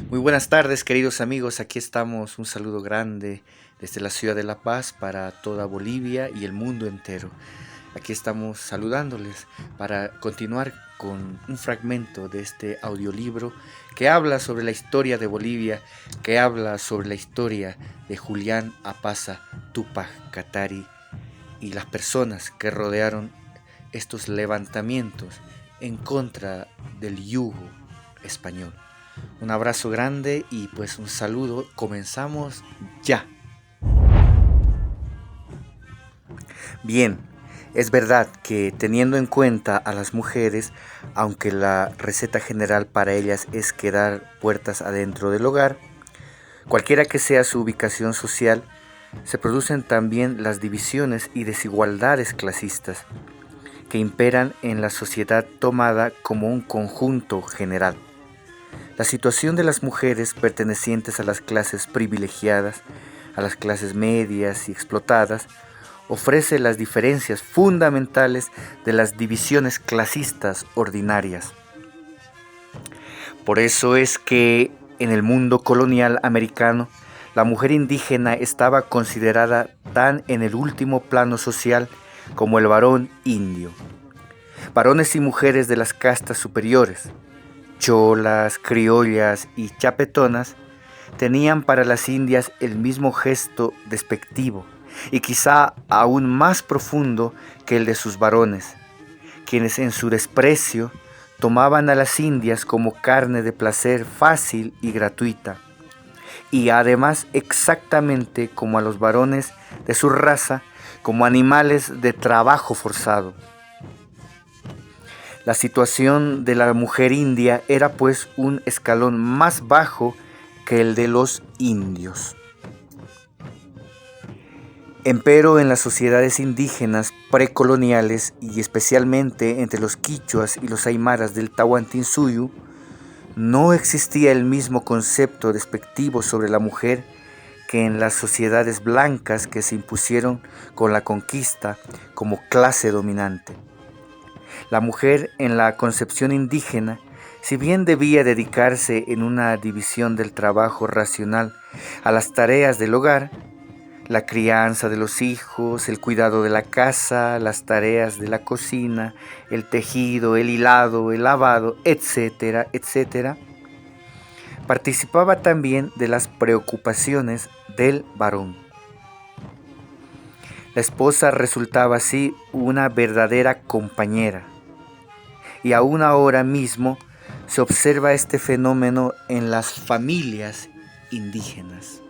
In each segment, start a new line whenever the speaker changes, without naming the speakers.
Muy buenas tardes, queridos amigos. Aquí estamos. Un saludo grande desde la ciudad de La Paz para toda Bolivia y el mundo entero. Aquí estamos saludándoles para continuar con un fragmento de este audiolibro que habla sobre la historia de Bolivia, que habla sobre la historia de Julián Apaza Túpac Katari y las personas que rodearon estos levantamientos en contra del yugo español. Un abrazo grande y pues un saludo. Comenzamos ya. Bien, es verdad que teniendo en cuenta a las mujeres, aunque la receta general para ellas es quedar puertas adentro del hogar, cualquiera que sea su ubicación social, se producen también las divisiones y desigualdades clasistas que imperan en la sociedad tomada como un conjunto general. La situación de las mujeres pertenecientes a las clases privilegiadas, a las clases medias y explotadas, ofrece las diferencias fundamentales de las divisiones clasistas ordinarias. Por eso es que en el mundo colonial americano, la mujer indígena estaba considerada tan en el último plano social como el varón indio. Varones y mujeres de las castas superiores, cholas, criollas y chapetonas, tenían para las indias el mismo gesto despectivo y quizá aún más profundo que el de sus varones, quienes en su desprecio tomaban a las indias como carne de placer fácil y gratuita, y además exactamente como a los varones de su raza, como animales de trabajo forzado. La situación de la mujer india era pues un escalón más bajo que el de los indios. Empero en las sociedades indígenas precoloniales y especialmente entre los quichuas y los aymaras del Tahuantinsuyo, no existía el mismo concepto despectivo sobre la mujer que en las sociedades blancas que se impusieron con la conquista como clase dominante. La mujer en la concepción indígena, si bien debía dedicarse en una división del trabajo racional a las tareas del hogar, la crianza de los hijos, el cuidado de la casa, las tareas de la cocina, el tejido, el hilado, el lavado, etcétera, etcétera, participaba también de las preocupaciones del varón. La esposa resultaba así una verdadera compañera. Y aún ahora mismo se observa este fenómeno en las familias indígenas.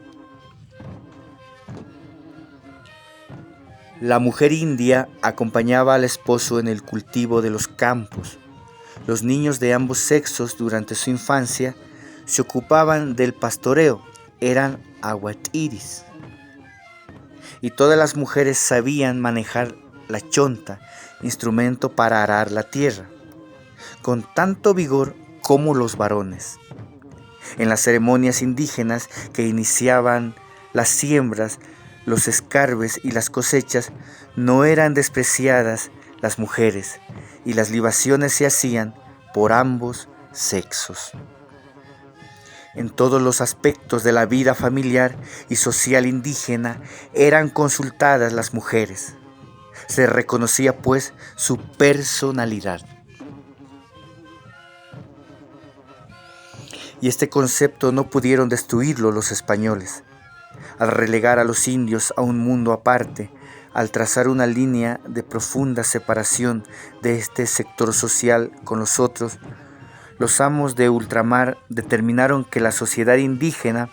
La mujer india acompañaba al esposo en el cultivo de los campos. Los niños de ambos sexos durante su infancia se ocupaban del pastoreo, eran aguatiris. Y todas las mujeres sabían manejar la chonta, instrumento para arar la tierra, con tanto vigor como los varones. En las ceremonias indígenas que iniciaban las siembras, los escarbes y las cosechas, no eran despreciadas las mujeres, y las libaciones se hacían por ambos sexos. En todos los aspectos de la vida familiar y social indígena eran consultadas las mujeres. Se reconocía pues su personalidad. Y este concepto no pudieron destruirlo los españoles. Al relegar a los indios a un mundo aparte, al trazar una línea de profunda separación de este sector social con los otros, los amos de ultramar determinaron que la sociedad indígena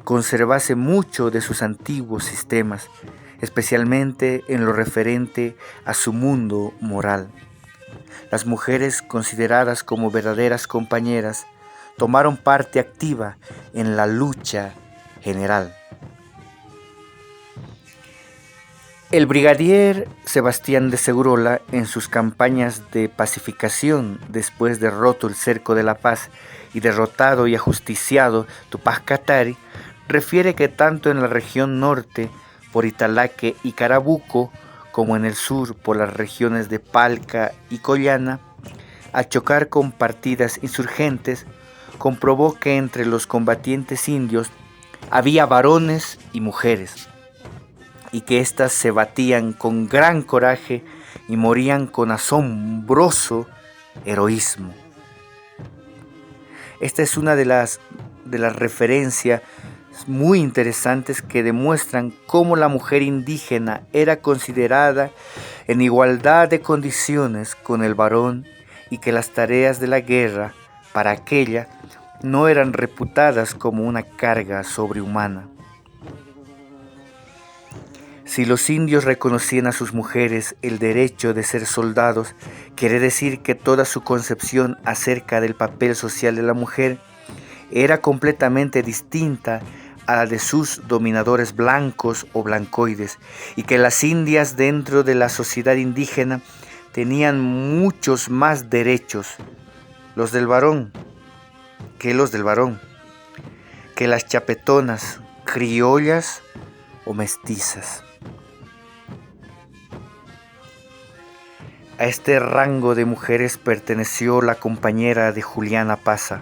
conservase mucho de sus antiguos sistemas, especialmente en lo referente a su mundo moral. Las mujeres, consideradas como verdaderas compañeras, tomaron parte activa en la lucha general. El brigadier Sebastián de Segurola, en sus campañas de pacificación después de roto el cerco de La Paz y derrotado y ajusticiado Túpac Katari, refiere que tanto en la región norte por Italaque y Carabuco, como en el sur por las regiones de Palca y Collana, al chocar con partidas insurgentes, comprobó que entre los combatientes indios había varones y mujeres, y que éstas se batían con gran coraje y morían con asombroso heroísmo. Esta es una de las referencias muy interesantes que demuestran cómo la mujer indígena era considerada en igualdad de condiciones con el varón y que las tareas de la guerra para aquella no eran reputadas como una carga sobrehumana. Si los indios reconocían a sus mujeres el derecho de ser soldados, quiere decir que toda su concepción acerca del papel social de la mujer era completamente distinta a la de sus dominadores blancos o blancoides, y que las indias dentro de la sociedad indígena tenían muchos más derechos, los del varón, que las chapetonas, criollas o mestizas. A este rango de mujeres perteneció la compañera de Juliana Pasa.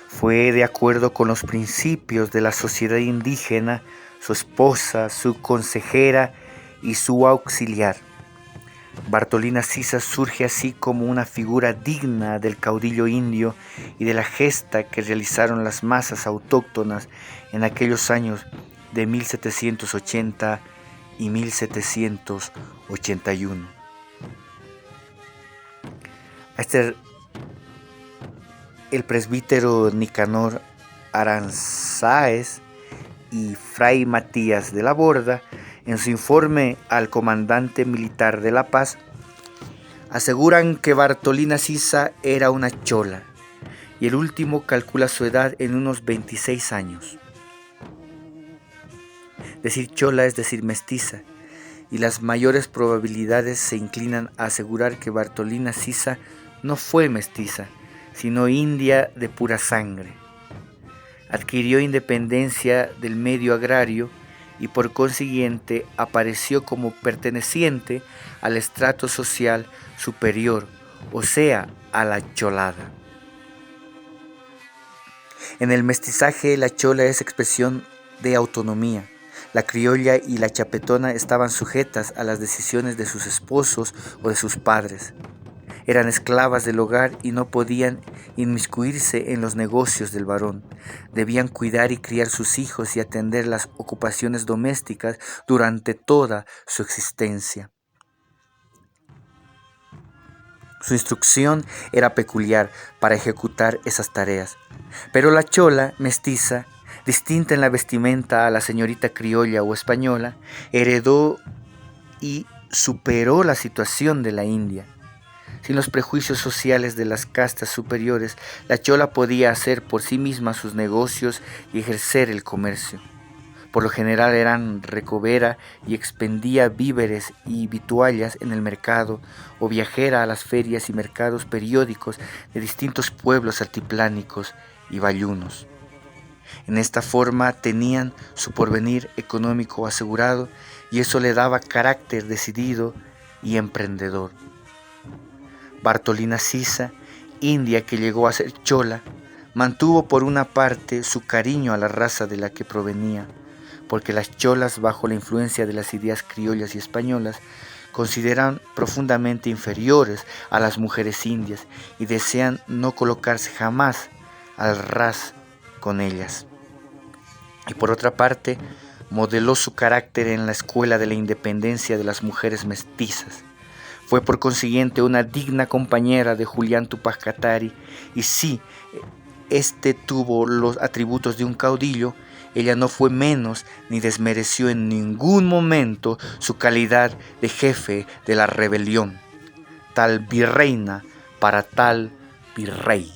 Fue de acuerdo con los principios de la sociedad indígena, su esposa, su consejera y su auxiliar. Bartolina Sisa surge así como una figura digna del caudillo indio y de la gesta que realizaron las masas autóctonas en aquellos años de 1780 y 1781. El presbítero Nicanor Aranzáez y fray Matías de la Borda, en su informe al comandante militar de La Paz, aseguran que Bartolina Sisa era una chola, y el último calcula su edad en unos 26 años. Decir chola es decir mestiza, y las mayores probabilidades se inclinan a asegurar que Bartolina Sisa no fue mestiza, sino india de pura sangre. Adquirió independencia del medio agrario y por consiguiente apareció como perteneciente al estrato social superior, o sea, a la cholada. En el mestizaje, la chola es expresión de autonomía. La criolla y la chapetona estaban sujetas a las decisiones de sus esposos o de sus padres. Eran esclavas del hogar y no podían inmiscuirse en los negocios del varón. Debían cuidar y criar sus hijos y atender las ocupaciones domésticas durante toda su existencia. Su instrucción era peculiar para ejecutar esas tareas, pero la chola mestiza, distinta en la vestimenta a la señorita criolla o española, heredó y superó la situación de la India. Sin los prejuicios sociales de las castas superiores, la chola podía hacer por sí misma sus negocios y ejercer el comercio. Por lo general eran recovera y expendía víveres y vituallas en el mercado, o viajera a las ferias y mercados periódicos de distintos pueblos altiplánicos y bayunos. En esta forma tenían su porvenir económico asegurado, y eso le daba carácter decidido y emprendedor. Bartolina Sisa, india que llegó a ser chola, mantuvo por una parte su cariño a la raza de la que provenía, porque las cholas, bajo la influencia de las ideas criollas y españolas, consideran profundamente inferiores a las mujeres indias y desean no colocarse jamás al ras con ellas. Y por otra parte, modeló su carácter en la escuela de la independencia de las mujeres mestizas. Fue por consiguiente una digna compañera de Julián Túpac Katari, y si este tuvo los atributos de un caudillo, ella no fue menos ni desmereció en ningún momento su calidad de jefe de la rebelión. Tal virreina para tal virrey.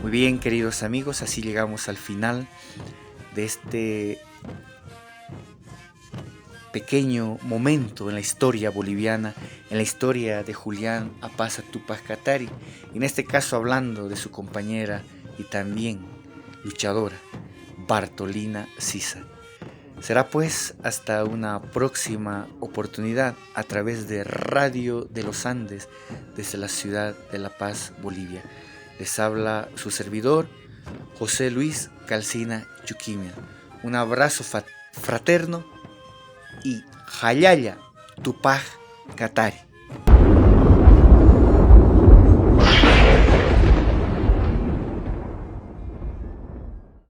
Muy bien, queridos amigos, así llegamos al final de este pequeño momento en la historia boliviana, en la historia de Julián Apaza Túpac Katari, y en este caso hablando de su compañera y también luchadora, Bartolina Sisa. Será pues hasta una próxima oportunidad a través de Radio de los Andes desde la ciudad de La Paz, Bolivia. Les habla su servidor, José Luis Calcina Yuquimia. Un abrazo fraterno y Hayaya Tupac Katari.